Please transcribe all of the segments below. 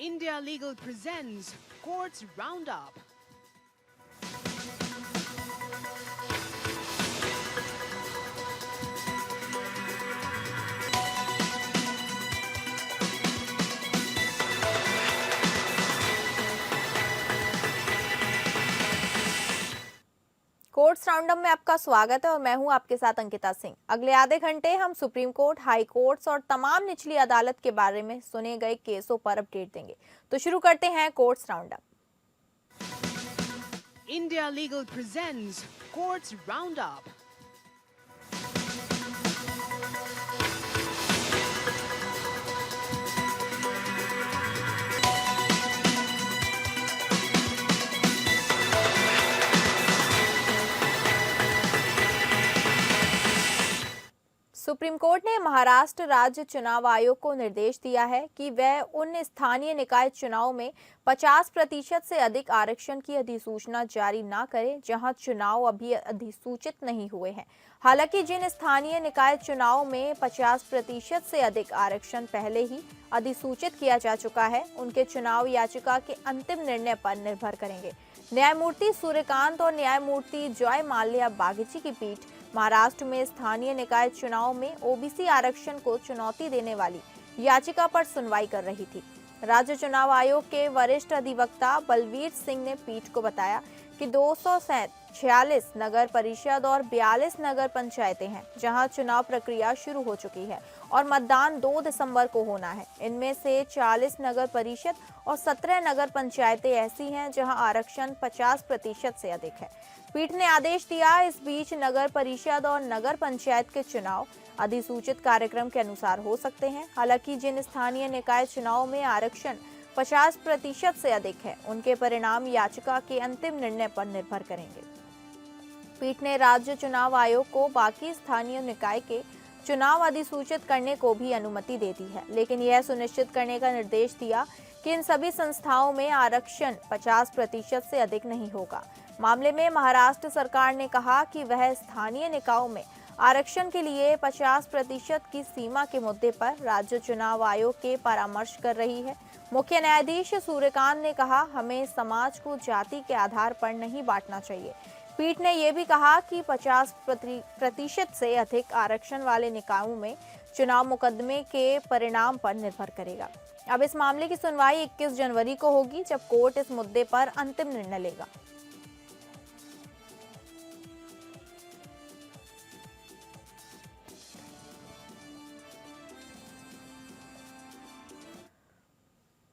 India Legal presents Courts Roundup. Courts roundup में आपका स्वागत है और मैं हूं आपके साथ अंकिता सिंह। अगले आधे घंटे हम सुप्रीम कोर्ट, हाई कोर्ट्स और तमाम निचली अदालत के बारे में सुने गए केसों पर अपडेट देंगे। तो शुरू करते हैं courts roundup. India Legal presents Courts Roundup. Supreme court ने महाराष्ट्र राज्य चुनाव आयोग को निर्देश दिया है कि वह उन स्थानीय निकाय चुनाव में 50% से अधिक आरक्षण की अधिसूचना जारी न करे जहां चुनाव अभी अधिसूचित नहीं हुए हैं। हालांकि जिन स्थानीय निकाय चुनाव में 50% से अधिक आरक्षण पहले ही अधिसूचित किया जा चुका है, उनके चुनाव याचिका के अंतिम निर्णय पर निर्भर करेंगे। न्यायमूर्ति सूर्यकांत और न्यायमूर्ति जॉय माल्या बागची की पीठ महाराष्ट्र में स्थानीय निकाय चुनाव में ओबीसी आरक्षण को चुनौती देने वाली याचिका पर सुनवाई कर रही थी। राज्य चुनाव आयोग के वरिष्ठ अधिवक्ता बलवीर सिंह ने पीठ को बताया कि 246 नगर परिषद और 42 नगर पंचायतें हैं जहां चुनाव प्रक्रिया शुरू हो चुकी है और मतदान 2 दिसंबर को होना है। इनमें से 40 नगर परिषद और 17 नगर पंचायतें ऐसी हैं जहां आरक्षण 50% से अधिक है। पीठ ने आदेश दिया, इस बीच नगर परिषद और नगर पंचायत के चुनाव अधिसूचित कार्यक्रम के अनुसार हो सकते हैं। हालांकि जिन स्थानीय निकाय चुनाव में आरक्षण 50% से अधिक है, उनके परिणाम याचिका के अंतिम निर्णय पर निर्भर करेंगे। पीठ ने राज्य चुनाव आयोग को बाकी स्थानीय निकाय के चुनाव अधिसूचित करने को भी अनुमति दे दी है, लेकिन यह सुनिश्चित करने का निर्देश दिया कि इन सभी संस्थाओं में आरक्षण 50% से अधिक नहीं होगा। मामले में महाराष्ट्र सरकार ने कहा कि वह स्थानीय निकायों में आरक्षण के लिए 50% की सीमा के मुद्दे पर राज्य चुनाव आयोग के परामर्श कर रही है। मुख्य न्यायाधीश सूर्यकांत ने कहा, हमें समाज को जाति के आधार पर नहीं बांटना चाहिए। पीठ ने यह भी कहा कि 50% से अधिक आरक्षण वाले निकायों में चुनाव मुकदमे के परिणाम पर निर्भर करेगा। अब इस मामले की सुनवाई 21 जनवरी को होगी, जब कोर्ट इस मुद्दे पर अंतिम निर्णय लेगा।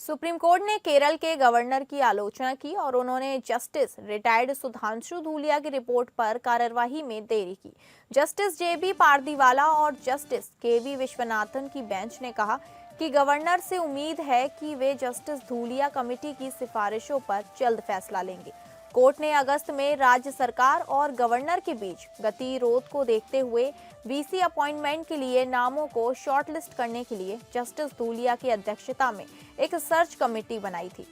सुप्रीम कोर्ट ने केरल के गवर्नर की आलोचना की और उन्होंने जस्टिस रिटायर्ड सुधांशु धूलिया की रिपोर्ट पर कार्यवाही में देरी की। जस्टिस जेबी पारदीवाला और जस्टिस केवी विश्वनाथन की बेंच ने कहा कि गवर्नर से उम्मीद है कि वे जस्टिस धूलिया कमेटी की सिफारिशों पर जल्द फैसला लेंगे। कोर्ट ने अगस्त में राज्य सरकार और गवर्नर के बीच गतिरोध को देखते हुए वीसी अपॉइंटमेंट के लिए नामों को शॉर्टलिस्ट करने के लिए जस्टिस धूलिया की अध्यक्षता में एक सर्च कमेटी बनाई थी।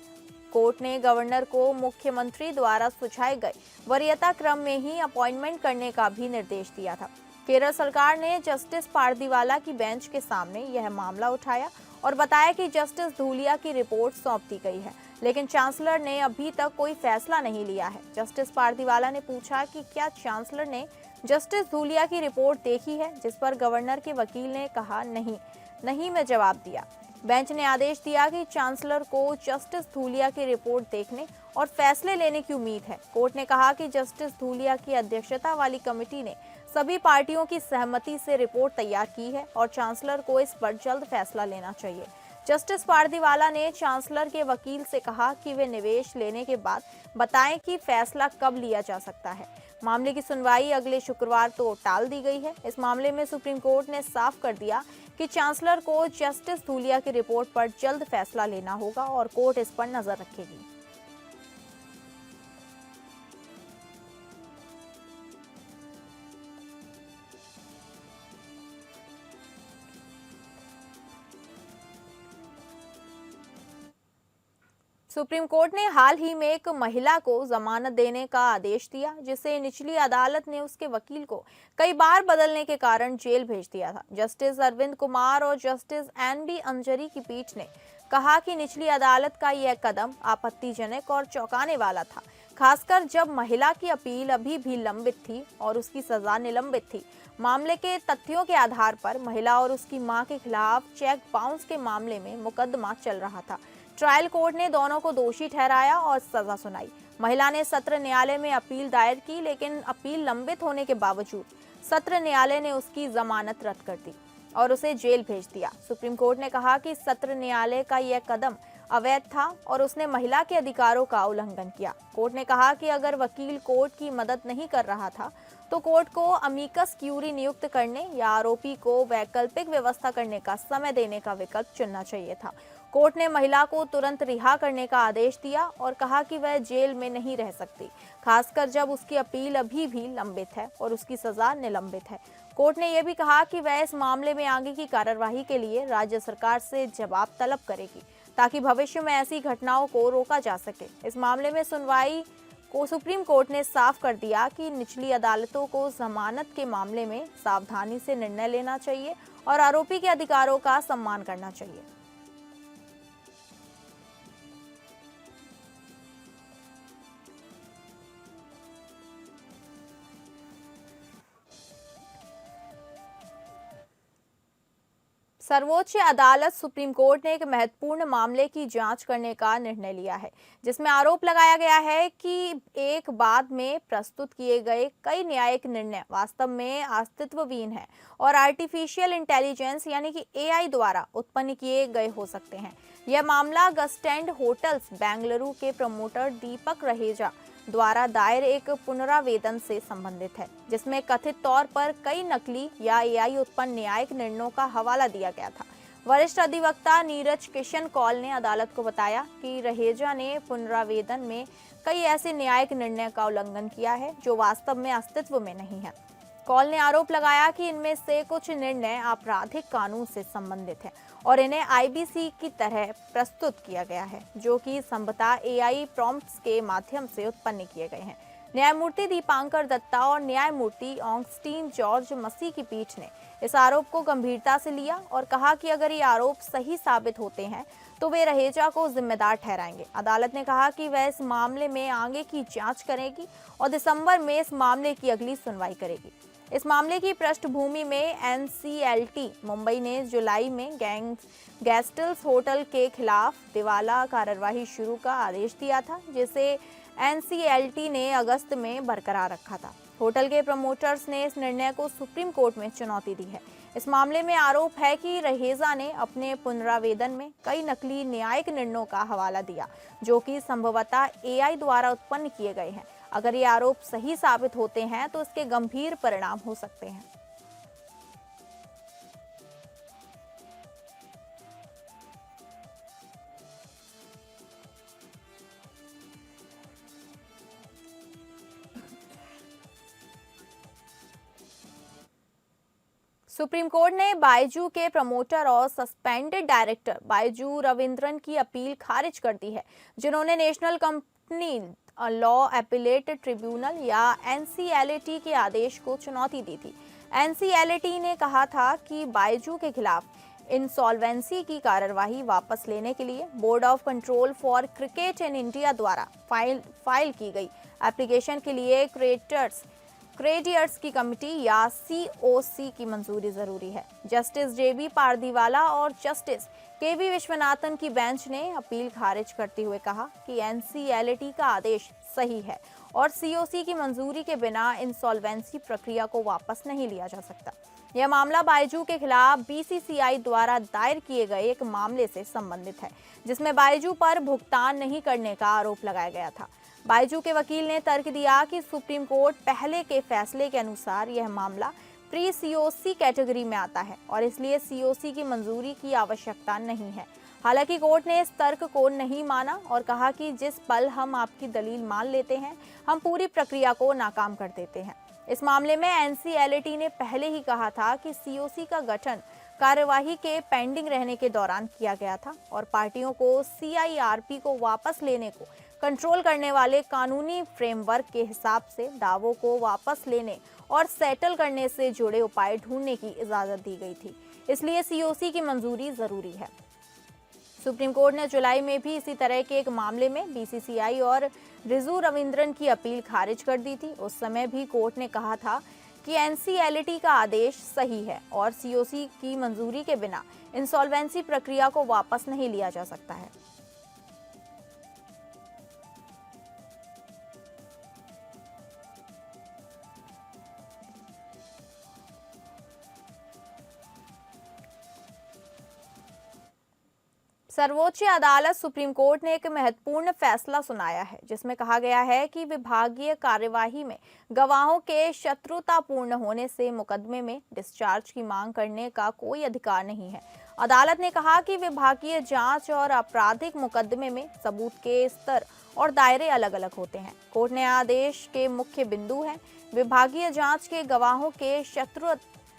कोर्ट ने गवर्नर को मुख्यमंत्री द्वारा सुझाए गए वरीयता क्रम में ही अपॉइंटमेंट करने का भी निर्देश दिया था। केरल सरकार ने जस्टिस पारदीवाला की बेंच के सामने यह मामला उठाया और बताया कि जस्टिस धूलिया की रिपोर्ट सौंप दी गई है, लेकिन चांसलर ने अभी तक कोई फैसला नहीं लिया है। जस्टिस पारदीवाला ने पूछा कि क्या चांसलर ने जस्टिस धूलिया की रिपोर्ट देखी है, जिस पर गवर्नर के वकील ने कहा नहीं में जवाब दिया। बेंच ने आदेश दिया कि चांसलर को जस्टिस धूलिया की रिपोर्ट देखने और फैसले लेने की उम्मीद है। कोर्ट ने कहा कि जस्टिस धूलिया की अध्यक्षता वाली कमेटी ने सभी पार्टियों की सहमति से रिपोर्ट तैयार की है और चांसलर को इस पर जल्द फैसला लेना चाहिए। जस्टिस पारदीवाला ने चांसलर के वकील से कहा कि वे निवेश लेने के बाद बताएं कि फैसला कब लिया जा सकता है। मामले की सुनवाई अगले शुक्रवार तो टाल दी गई है। इस मामले में सुप्रीम कोर्ट ने साफ कर दिया कि चांसलर को जस्टिस धूलिया की रिपोर्ट पर जल्द फैसला लेना होगा और कोर्ट इस पर नजर रखेगी। सुप्रीम कोर्ट ने हाल ही में एक महिला को जमानत देने का आदेश दिया, जिसे निचली अदालत ने उसके वकील को कई बार बदलने के कारण जेल भेज दिया था। जस्टिस अरविंद कुमार और जस्टिस एन बी अंजरी की पीठ ने कहा कि निचली अदालत का यह कदम आपत्तिजनक और चौंकाने वाला था, खासकर जब महिला की अपील अभी भी लंबित थी और उसकी सजा निलंबित थी। मामले के तथ्यों के आधार पर महिला और उसकी मां के खिलाफ चेक बाउंस के मामले में मुकदमा चल रहा था। ट्रायल कोर्ट ने दोनों को दोषी ठहराया और सजा सुनाई। महिला ने सत्र न्यायालय में अपील दायर की, लेकिन अपील लंबित होने के बावजूद सत्र न्यायालय ने उसकी जमानत रद्द कर दी और उसे जेल भेज दिया। सुप्रीम कोर्ट ने कहा कि सत्र न्यायालय का यह कदम अवैध था और उसने महिला के अधिकारों का उल्लंघन किया। कोर्ट ने कहा कि अगर वकील कोर्ट की मदद नहीं कर रहा था तो कोर्ट को अमिकस क्यूरी नियुक्त करने या आरोपी को वैकल्पिक व्यवस्था करने का समय देने का विकल्प चुनना चाहिए था। कोर्ट ने महिला को तुरंत रिहा करने का आदेश दिया और कहा कि वह जेल में नहीं रह सकती, खासकर जब उसकी अपील अभी भी लंबित है और उसकी सजा निलंबित है। कोर्ट ने यह भी कहा कि वह इस मामले में आगे की कार्यवाही के लिए राज्य सरकार से जवाब तलब करेगी, ताकि भविष्य में ऐसी घटनाओं को रोका जा सके। इस मामले में सुनवाई को सुप्रीम कोर्ट ने साफ कर दिया कि निचली अदालतों को जमानत के मामले में सावधानी से निर्णय लेना चाहिए और आरोपी के अधिकारों का सम्मान करना चाहिए। सर्वोच्च अदालत सुप्रीम कोर्ट ने एक महत्वपूर्ण मामले की जांच करने का निर्णय लिया है, जिसमें आरोप लगाया गया है कि एक बाद में प्रस्तुत किए गए कई न्यायिक निर्णय वास्तव में अस्तित्वहीन हैं और आर्टिफिशियल इंटेलिजेंस यानी कि एआई द्वारा उत्पन्न किए गए हो सकते हैं। यह मामला गस्टैंड होटल्स बेंगलुरु के प्रमोटर दीपक रहेजा द्वारा दायर एक पुनरावेदन से संबंधित है, जिसमें कथित तौर पर कई नकली या एआई उत्पन्न न्यायिक निर्णयों का हवाला दिया गया था। वरिष्ठ अधिवक्ता नीरज किशन कौल ने अदालत को बताया कि रहेजा ने पुनरावेदन में कई ऐसे न्यायिक निर्णय का उल्लंघन किया है जो वास्तव में अस्तित्व में नहीं है। कौल ने आरोप लगाया कि इनमें से कुछ निर्णय आपराधिक कानून से संबंधित हैं और इन्हें आईबीसी की तरह प्रस्तुत किया गया है, जो कि संभवतः एआई प्रॉम्प्ट्स के माध्यम से उत्पन्न किए गए हैं। न्यायमूर्ति दीपांकर दत्ता और न्यायमूर्ति ऑगस्टीन जॉर्ज मसी की पीठ ने इस आरोप को गंभीरता से लिया और कहा कि अगर ये आरोप सही साबित होते हैं तो वे रहेजा को जिम्मेदार ठहराएंगे। अदालत ने कहा कि वह इस मामले में आगे की जांच करेगी और दिसंबर में इस मामले की अगली सुनवाई करेगी। इस मामले की पृष्ठभूमि में एनसीएलटी मुंबई ने जुलाई में गेस्टल्स होटल के खिलाफ दिवाला कार्यवाही शुरू का आदेश दिया था, जिसे एनसीएलटी ने अगस्त में बरकरार रखा था। होटल के प्रमोटर्स ने इस निर्णय को सुप्रीम कोर्ट में चुनौती दी है। इस मामले में आरोप है कि रहेजा ने अपने पुनरावेदन में कई नकली न्यायिक निर्णयों का हवाला दिया, जो कि संभवतः एआई द्वारा उत्पन्न किए गए हैं। अगर ये आरोप सही साबित होते हैं तो इसके गंभीर परिणाम हो सकते हैं। सुप्रीम कोर्ट ने बायजू के प्रमोटर और सस्पेंडेड डायरेक्टर बायजू रविंद्रन की अपील खारिज कर दी है, जिन्होंने national company law appellate tribunal या एनसीएलटी के आदेश को चुनौती दी थी। एनसीएलटी ने कहा था कि बायजू के खिलाफ इंसॉल्वेंसी की कार्यवाही वापस लेने के लिए board of control for cricket in India द्वारा फाइल की गई एप्लीकेशन के लिए क्रेडिटर्स की कमेटी या सीओसी की मंजूरी जरूरी है। जस्टिस जेबी पारदीवाला और जस्टिस केवी विश्वनाथन की बेंच ने अपील खारिज करते हुए कहा कि एनसीएलटी का आदेश सही है और सीओसी की मंजूरी के बिना इंसॉल्वेंसी प्रक्रिया को वापस नहीं लिया जा सकता। यह मामला बायजू के खिलाफ बीसीसीआई द्वारा दायर किए गए एक मामले से संबंधित है, जिसमें बायजू पर भुगतान नहीं करने का आरोप लगाया गया था। बायजू के वकील ने तर्क दिया कि सुप्रीम कोर्ट पहले के फैसले के अनुसार यह मामला प्री सीओसी कैटेगरी में आता है और इसलिए सीओसी की मंजूरी की आवश्यकता नहीं है। हालांकि कोर्ट ने इस तर्क को नहीं माना और कहा कि जिस पल हम आपकी दलील मान लेते हैं, हम पूरी प्रक्रिया को नाकाम कर देते हैं। इस मामले में एनसीएलटी ने पहले ही कहा था कि सीओसी का गठन कार्यवाही के पेंडिंग रहने के दौरान किया गया था और पार्टियों को सीआईआरपी को वापस लेने को कंट्रोल करने वाले कानूनी फ्रेमवर्क के हिसाब से दावों को वापस लेने और सेटल करने से जुड़े उपाय ढूंढने की इजाजत दी गई थी। इसलिए सीओसी की मंजूरी जरूरी है। सुप्रीम कोर्ट ने जुलाई में भी इसी तरह के एक मामले में बीसीसीआई और रिजू रविंद्रन की अपील खारिज कर दी थी। उस समय भी कोर्ट ने कहा था कि एनसीएलटी का आदेश सही है और सीओसी की मंजूरी के बिना इंसॉल्वेंसी प्रक्रिया को वापस नहीं लिया जा सकता है। सर्वोच्च अदालत सुप्रीम कोर्ट ने एक महत्वपूर्ण फैसला सुनाया है, जिसमें कहा गया है कि विभागीय कार्यवाही में गवाहों के शत्रुतापूर्ण होने से मुकदमे में डिस्चार्ज की मांग करने का कोई अधिकार नहीं है। अदालत ने कहा कि विभागीय जांच और आपराधिक मुकदमे में सबूत के स्तर और दायरे अलग अलग होते हैं। कोर्ट ने आदेश के मुख्य बिंदु हैं, विभागीय जांच के गवाहों के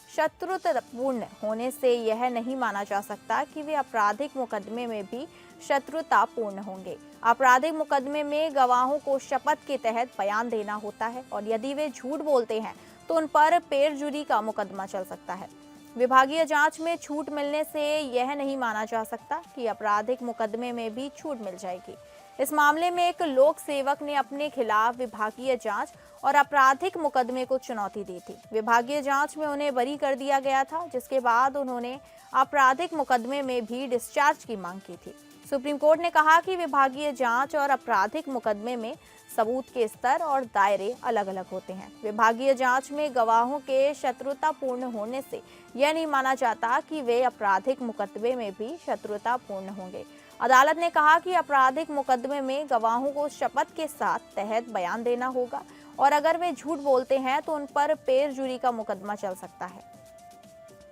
शत्रुतापूर्ण होने से यह नहीं माना जा सकता कि वे आपराधिक मुकदमे में भी शत्रुतापूर्ण होंगे। आपराधिक मुकदमे में गवाहों को शपथ के तहत बयान देना होता है और यदि वे झूठ बोलते हैं तो उन पर पेरजुरी का मुकदमा चल सकता है। विभागीय जांच में छूट मिलने से यह नहीं माना जा सकता कि आपराधिक मुकदमे में भी छूट मिल जाएगी। इस मामले में एक लोक सेवक ने अपने खिलाफ विभागीय जांच और आपराधिक मुकदमे को चुनौती दी थी। विभागीय जांच में उन्हें बरी कर दिया गया था, जिसके बाद उन्होंने आपराधिक मुकदमे में भी डिस्चार्ज की मांग की थी। सुप्रीम कोर्ट ने कहा कि विभागीय जांच और आपराधिक मुकदमे में सबूत के स्तर और दायरे अलग अलग होते हैं। विभागीय जांच में गवाहों के शत्रुतापूर्ण होने से यह नहीं माना जाता कि वे आपराधिक मुकदमे में भी शत्रुतापूर्ण होंगे। अदालत ने कहा कि आपराधिक मुकदमे में गवाहों को शपथ के साथ तहत बयान देना होगा और अगर वे झूठ बोलते हैं तो उन पर पेरजुरी का मुकदमा चल सकता है।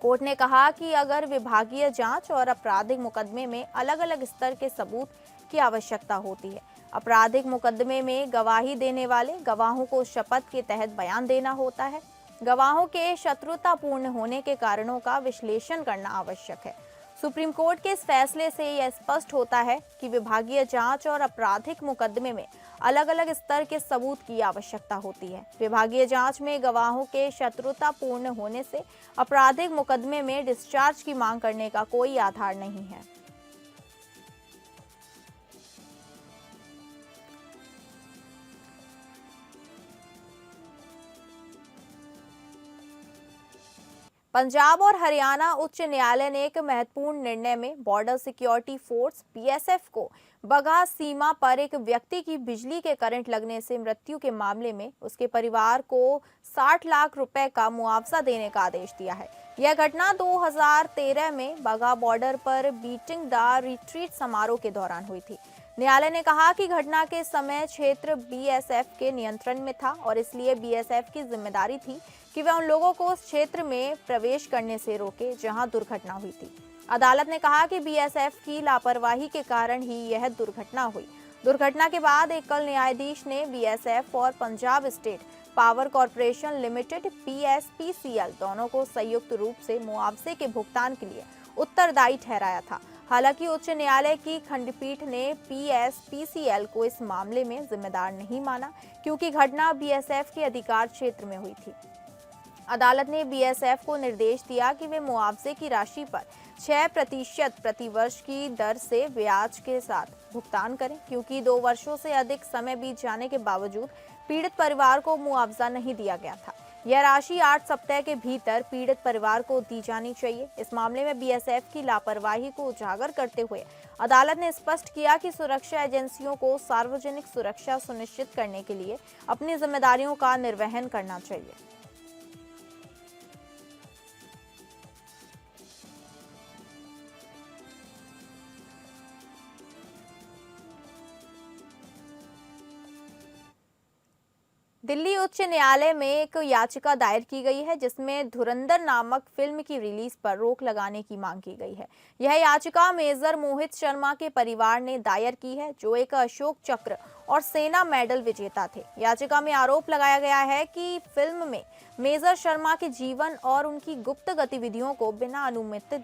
कोर्ट ने कहा कि अगर विभागीय जांच और आपराधिक मुकदमे में अलग अलग स्तर के सबूत की आवश्यकता होती है। आपराधिक मुकदमे में गवाही देने वाले गवाहों को शपथ के तहत बयान देना होता है। गवाहों के शत्रुतापूर्ण होने के कारणों का विश्लेषण करना आवश्यक है। सुप्रीम कोर्ट के इस फैसले से यह स्पष्ट होता है कि विभागीय जांच और आपराधिक मुकदमे में अलग अलग स्तर के सबूत की आवश्यकता होती है। विभागीय जांच में गवाहों के शत्रुतापूर्ण होने से आपराधिक मुकदमे में डिस्चार्ज की मांग करने का कोई आधार नहीं है। पंजाब और हरियाणा उच्च न्यायालय ने एक महत्वपूर्ण निर्णय में बॉर्डर सिक्योरिटी फोर्स बीएसएफ को बगहा सीमा पर एक व्यक्ति की बिजली के करंट लगने से मृत्यु के मामले में उसके परिवार को 60 लाख रुपए का मुआवजा देने का आदेश दिया है। यह घटना 2013 में बगहा बॉर्डर पर बीटिंग द रिट्रीट समारोह के दौरान हुई थी। न्यायालय ने कहा कि घटना के समय क्षेत्र बीएसएफ के नियंत्रण में था और इसलिए बीएसएफ की जिम्मेदारी थी कि वह उन लोगों को उस क्षेत्र में प्रवेश करने से रोके जहां दुर्घटना हुई थी। अदालत ने कहा कि बीएसएफ की लापरवाही के कारण ही यह दुर्घटना हुई। दुर्घटना के बाद एकल न्यायाधीश ने बीएसएफ और Punjab state power corporation limited PSPCL दोनों को संयुक्त रूप से मुआवजे के भुगतान के लिए उत्तरदायी ठहराया था। हालांकि उच्च न्यायालय की खंडपीठ ने पीएसपीसीएल को इस मामले में जिम्मेदार नहीं माना, क्योंकि घटना बीएसएफ के अधिकार क्षेत्र में हुई थी। अदालत ने बीएसएफ को निर्देश दिया कि वे मुआवजे की राशि पर 6% प्रतिवर्ष की दर से ब्याज के साथ भुगतान करें, क्योंकि 2 वर्षों से अधिक समय बीत जाने के बावजूद पीड़ित परिवार को मुआवजा नहीं दिया गया था। यह राशि 8 सप्ताह के भीतर पीड़ित परिवार को दी जानी चाहिए। इस मामले में बीएसएफ की लापरवाही को उजागर करते हुए अदालत ने स्पष्ट किया कि सुरक्षा एजेंसियों को सार्वजनिक सुरक्षा सुनिश्चित करने के लिए अपनी जिम्मेदारियों का निर्वहन करना चाहिए। दिल्ली उच्च न्यायालय में एक याचिका दायर की गई है, जिसमें धुरंधर नामक फिल्म की रिलीज पर रोक लगाने की मांग की गई है। यह याचिका मेजर मोहित शर्मा के परिवार ने दायर की है, जो एक अशोक चक्र और सेना मेडल विजेता थे। याचिका में आरोप लगाया गया है कि फिल्म में मेजर शर्मा के जीवन और उनकी गुप्त गतिविधियों को बिना अनुमति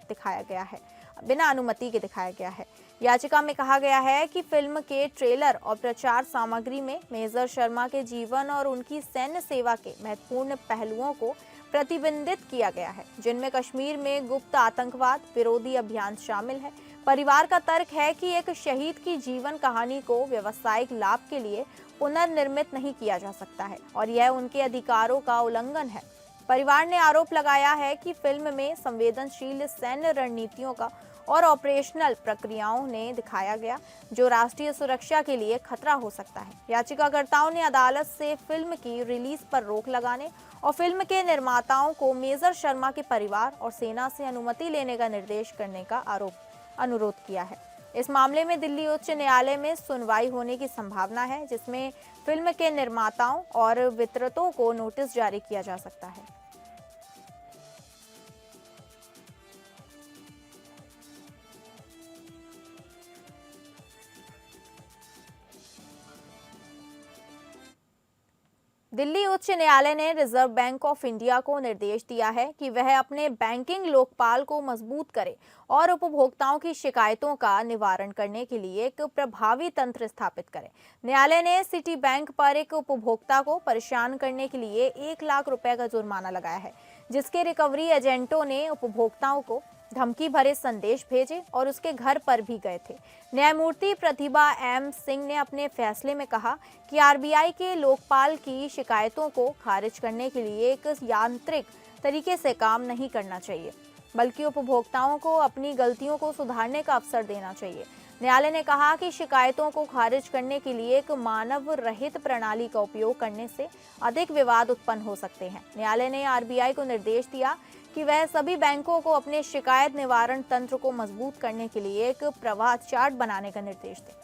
के दिखाया गया है। याचिका में कहा गया है कि फिल्म के ट्रेलर और प्रचार सामग्री में मेजर शर्मा के जीवन और उनकी सैन्य सेवा के महत्वपूर्ण पहलुओं को प्रतिबिंबित किया गया है, जिनमें कश्मीर में गुप्त आतंकवाद विरोधी अभियान शामिल है। परिवार का तर्क है कि एक शहीद की जीवन कहानी को व्यावसायिक लाभ के लिए पुनर्निर्मित नहीं किया जा सकता है और यह उनके अधिकारों का उल्लंघन है। परिवार ने आरोप लगाया है कि फिल्म में संवेदनशील सैन्य रणनीतियों का और ऑपरेशनल प्रक्रियाओं ने दिखाया गया जो राष्ट्रीय सुरक्षा के लिए खतरा हो सकता है। याचिकाकर्ताओं ने अदालत से फिल्म की रिलीज पर रोक लगाने और फिल्म के निर्माताओं को मेजर शर्मा के परिवार और सेना से अनुमति लेने का निर्देश करने का अनुरोध किया है। इस मामले में दिल्ली उच्च न्यायालय में सुनवाई होने की संभावना है, जिसमें फिल्म के निर्माताओं और वितरकों को नोटिस जारी किया जा सकता है। दिल्ली उच्च न्यायालय ने रिजर्व बैंक ऑफ इंडिया को निर्देश दिया है कि वह अपने बैंकिंग लोकपाल को मजबूत करे और उपभोक्ताओं की शिकायतों का निवारण करने के लिए एक प्रभावी तंत्र स्थापित करे। न्यायालय ने सिटी बैंक पर एक उपभोक्ता को परेशान करने के लिए 1 लाख रुपए का जुर्माना लगाया है, जिसके रिकवरी एजेंटों ने उपभोक्ताओं को धमकी भरे संदेश भेजे और उसके घर पर भी गए थे। न्यायमूर्ति प्रतिभा एम सिंह ने अपने फैसले में कहा कि आरबीआई के लोकपाल की शिकायतों को खारिज करने के लिए एक यांत्रिक तरीके से काम नहीं करना चाहिए, बल्कि उपभोक्ताओं को अपनी गलतियों को सुधारने का अवसर देना चाहिए। न्यायालय ने कहा कि शिकायतों को खारिज करने के लिए एक मानव रहित प्रणाली का उपयोग करने से अधिक विवाद उत्पन्न हो सकते हैं। न्यायालय ने आरबीआई को निर्देश दिया कि वह सभी बैंकों को अपने शिकायत निवारण तंत्र को मजबूत करने के लिए एक प्रवाह चार्ट बनाने का निर्देश दें,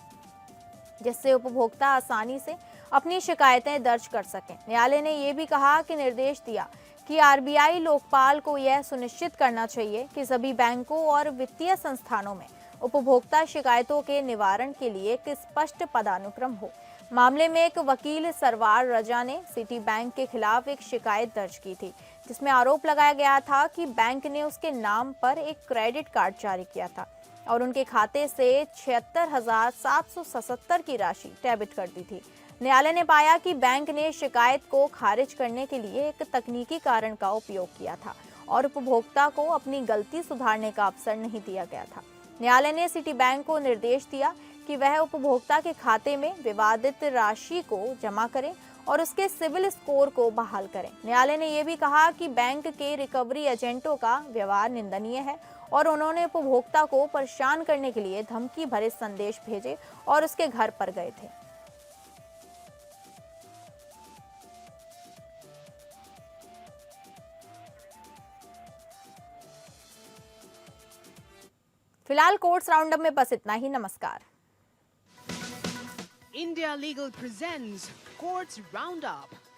जिससे उपभोक्ता आसानी से अपनी शिकायतें दर्ज कर सकें। न्यायालय ने यह भी कहा कि निर्देश दिया कि आरबीआई लोकपाल को यह सुनिश्चित करना चाहिए कि सभी बैंकों और वित्तीय संस्थानों में उपभोक्ता शिकायतों के निवारण के लिए एक स्पष्ट पदानुक्रम हो। मामले में एक वकील सरवार रजा ने सिटी बैंक के खिलाफ एक शिकायत दर्ज की थी, जिसमें आरोप लगाया गया था कि बैंक ने उसके नाम पर एक क्रेडिट कार्ड जारी किया था और उनके खाते से 76,777 की राशि डेबिट कर दी थी। न्यायालय ने पाया कि बैंक ने शिकायत को खारिज करने के लिए एक तकनीकी कारण का उपयोग किया था और उपभोक्ता को अपनी गलती सुधारने का अवसर नहीं दिया गया था। न्यायालय ने सिटी बैंक को निर्देश दिया कि वह उपभोक्ता के खाते में विवादित राशि को जमा करें और उसके सिविल स्कोर को बहाल करें। न्यायालय ने यह भी कहा कि बैंक के रिकवरी एजेंटों का व्यवहार निंदनीय है और उन्होंने उपभोक्ता को परेशान करने के लिए धमकी भरे संदेश भेजे और उसके घर पर गए थे। फिलहाल कोर्ट्स राउंडअप में बस इतना ही। नमस्कार। India Legal presents Courts Roundup.